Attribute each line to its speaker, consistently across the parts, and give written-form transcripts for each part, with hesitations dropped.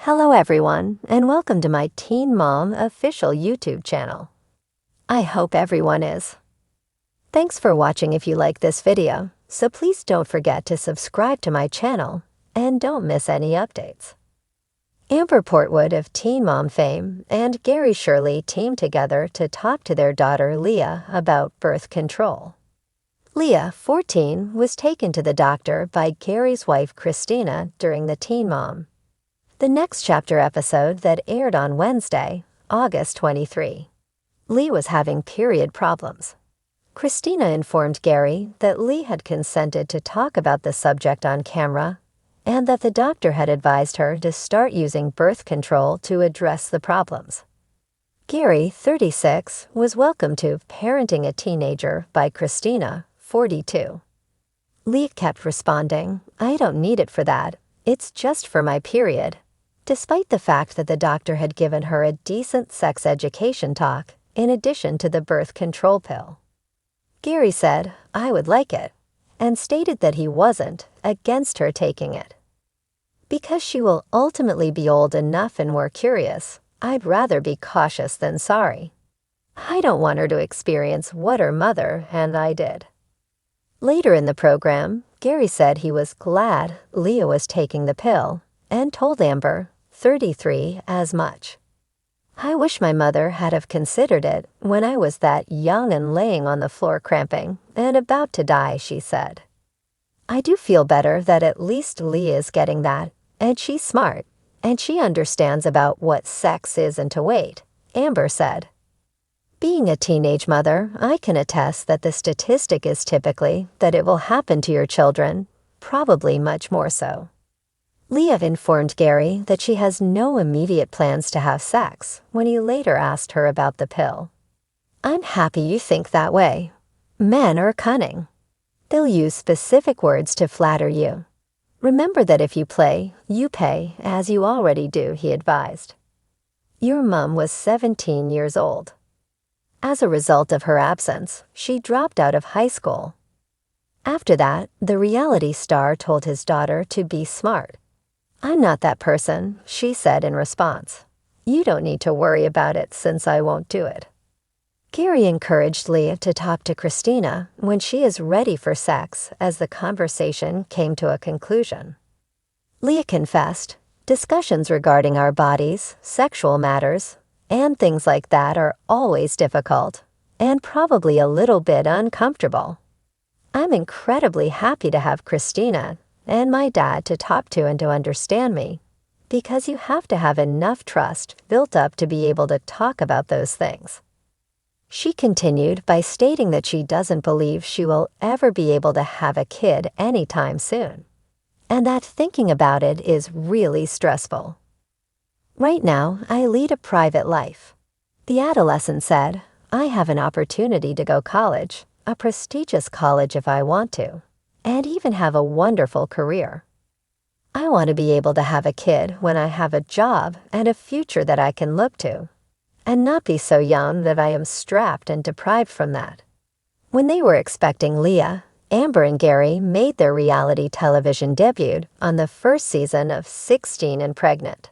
Speaker 1: Hello everyone, and welcome to my Teen Mom official YouTube channel. I hope everyone is. Thanks for watching. If you like this video, so please don't forget to subscribe to my channel and don't miss any updates. Amber Portwood of Teen Mom fame and Gary Shirley teamed together to talk to their daughter Leah about birth control. Leah, 14, was taken to the doctor by Gary's wife Christina during the Teen Mom The Next Chapter episode that aired on Wednesday, August 23. Lee was having period problems. Christina informed Gary that Lee had consented to talk about the subject on camera and that the doctor had advised her to start using birth control to address the problems. Gary, 36, was welcomed to parenting a teenager by Christina, 42. Lee kept responding, "I don't need it for that. It's just for my period," despite the fact that the doctor had given her a decent sex education talk in addition to the birth control pill. Gary said, "I would like it," and stated that he wasn't against her taking it. "Because she will ultimately be old enough and more curious, I'd rather be cautious than sorry. I don't want her to experience what her mother and I did." Later in the program, Gary said he was glad Leah was taking the pill and told Amber, 33, as much. "I wish my mother had have considered it when I was that young and laying on the floor cramping and about to die," she said. "I do feel better that at least Leah is getting that, and she's smart, and she understands about what sex is and to wait," Amber said. "Being a teenage mother, I can attest that the statistic is typically that it will happen to your children, probably much more so." Leah informed Gary that she has no immediate plans to have sex when he later asked her about the pill. "I'm happy you think that way. Men are cunning. They'll use specific words to flatter you. Remember that if you play, you pay, as you already do," he advised. Your mom was 17 years old. As a result of her absence, she dropped out of high school. After that, the reality star told his daughter to be smart. "I'm not that person," she said in response. "You don't need to worry about it since I won't do it." Gary encouraged Leah to talk to Christina when she is ready for sex as the conversation came to a conclusion. Leah confessed, "Discussions regarding our bodies, sexual matters, and things like that are always difficult and probably a little bit uncomfortable. I'm incredibly happy to have Christina and my dad to talk to and to understand me, because you have to have enough trust built up to be able to talk about those things." She continued by stating that she doesn't believe she will ever be able to have a kid anytime soon, and that thinking about it is really stressful. "Right now, I lead a private life." The adolescent said, "I have an opportunity to go college, a prestigious college if I want to, and even have a wonderful career. I want to be able to have a kid when I have a job and a future that I can look to, and not be so young that I am strapped and deprived from that." When they were expecting Leah, Amber and Gary made their reality television debut on the first season of 16 and Pregnant.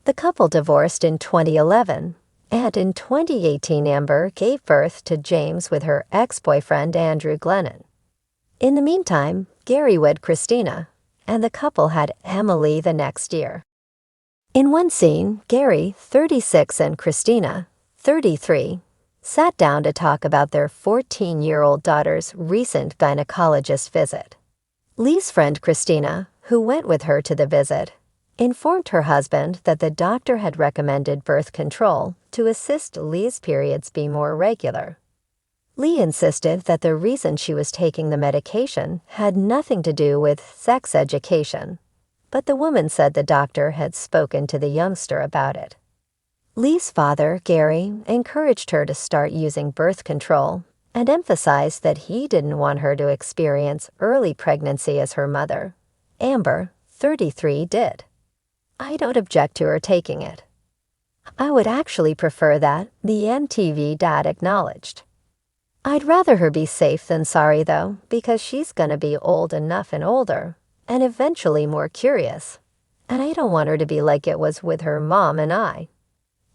Speaker 1: The couple divorced in 2011, and in 2018 Amber gave birth to James with her ex-boyfriend Andrew Glennon. In the meantime, Gary wed Christina, and the couple had Emily the next year. In one scene, Gary, 36, and Christina, 33, sat down to talk about their 14-year-old daughter's recent gynecologist visit. Lee's friend Christina, who went with her to the visit, informed her husband that the doctor had recommended birth control to assist Lee's periods be more regular. Lee insisted that the reason she was taking the medication had nothing to do with sex education, but the woman said the doctor had spoken to the youngster about it. Lee's father, Gary, encouraged her to start using birth control and emphasized that he didn't want her to experience early pregnancy as her mother, Amber, 33, did. "I don't object to her taking it. I would actually prefer that," the NTV dad acknowledged. "I'd rather her be safe than sorry, though, because she's gonna be old enough and older, and eventually more curious, and I don't want her to be like it was with her mom and I.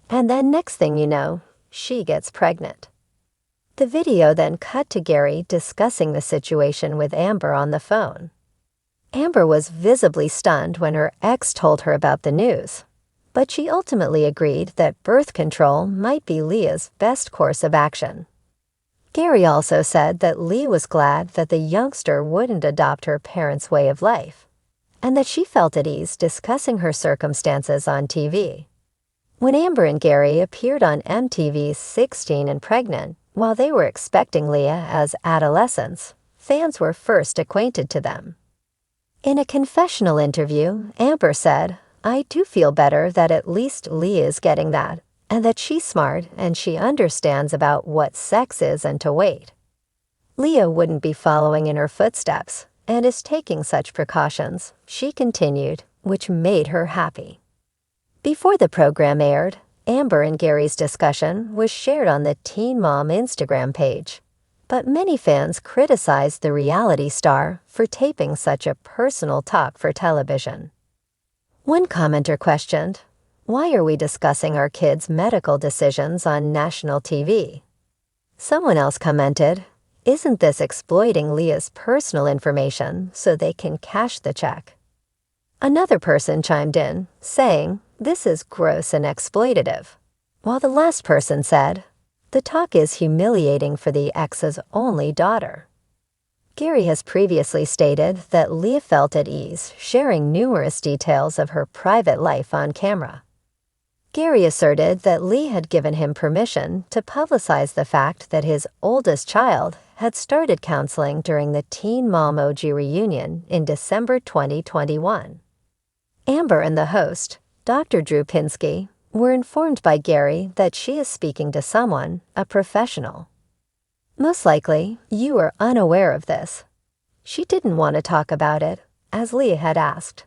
Speaker 1: And then next thing you know, she gets pregnant. The video then cut to Gary discussing the situation with Amber on the phone. Amber was visibly stunned when her ex told her about the news, but she ultimately agreed that birth control might be Leah's best course of action. Gary also said that Leah was glad that the youngster wouldn't adopt her parents' way of life, and that she felt at ease discussing her circumstances on TV. When Amber and Gary appeared on MTV's 16 and Pregnant, while they were expecting Leah as adolescents, fans were first acquainted to them. In a confessional interview, Amber said, "I do feel better that at least Leah is getting that, and that she's smart and she understands about what sex is and to wait. Leah wouldn't be following in her footsteps and is taking such precautions," she continued, which made her happy. Before the program aired, Amber and Gary's discussion was shared on the Teen Mom Instagram page, but many fans criticized the reality star for taping such a personal talk for television. One commenter questioned, "Why are we discussing our kids' medical decisions on national TV?" Someone else commented, "Isn't this exploiting Leah's personal information so they can cash the check?" Another person chimed in, saying, "This is gross and exploitative," while the last person said, "The talk is humiliating for the ex's only daughter." Gary has previously stated that Leah felt at ease sharing numerous details of her private life on camera. Gary asserted that Leah had given him permission to publicize the fact that his oldest child had started counseling during the Teen Mom OG reunion in December 2021. Amber and the host, Dr. Drew Pinsky, were informed by Gary that she is speaking to someone, a professional. "Most likely, you are unaware of this." She didn't want to talk about it, as Leah had asked.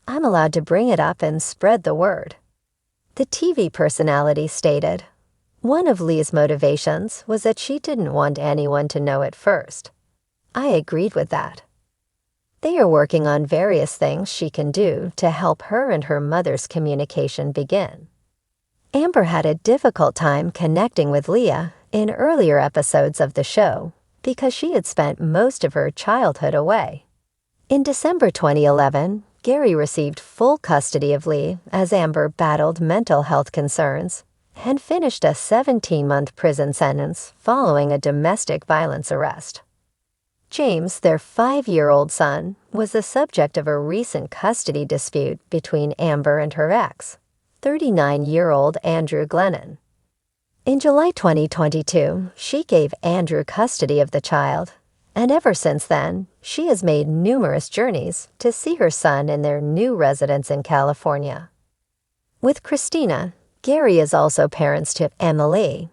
Speaker 1: "I'm allowed to bring it up and spread the word." The TV personality stated, "One of Leah's motivations was that she didn't want anyone to know at first. I agreed with that. They are working on various things she can do to help her and her mother's communication begin." Amber had a difficult time connecting with Leah in earlier episodes of the show because she had spent most of her childhood away. In December 2011, Gary received full custody of Leah as Amber battled mental health concerns and finished a 17-month prison sentence following a domestic violence arrest. James, their 5-year-old son, was the subject of a recent custody dispute between Amber and her ex, 39-year-old Andrew Glennon. In July 2022, she gave Andrew custody of the child, and ever since then, she has made numerous journeys to see her son in their new residence in California. With Christina, Gary is also parents to Emily,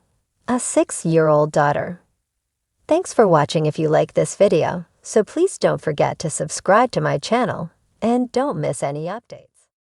Speaker 1: a 6-year-old daughter. Thanks for watching. If you like this video, so please don't forget to subscribe to my channel and don't miss any updates.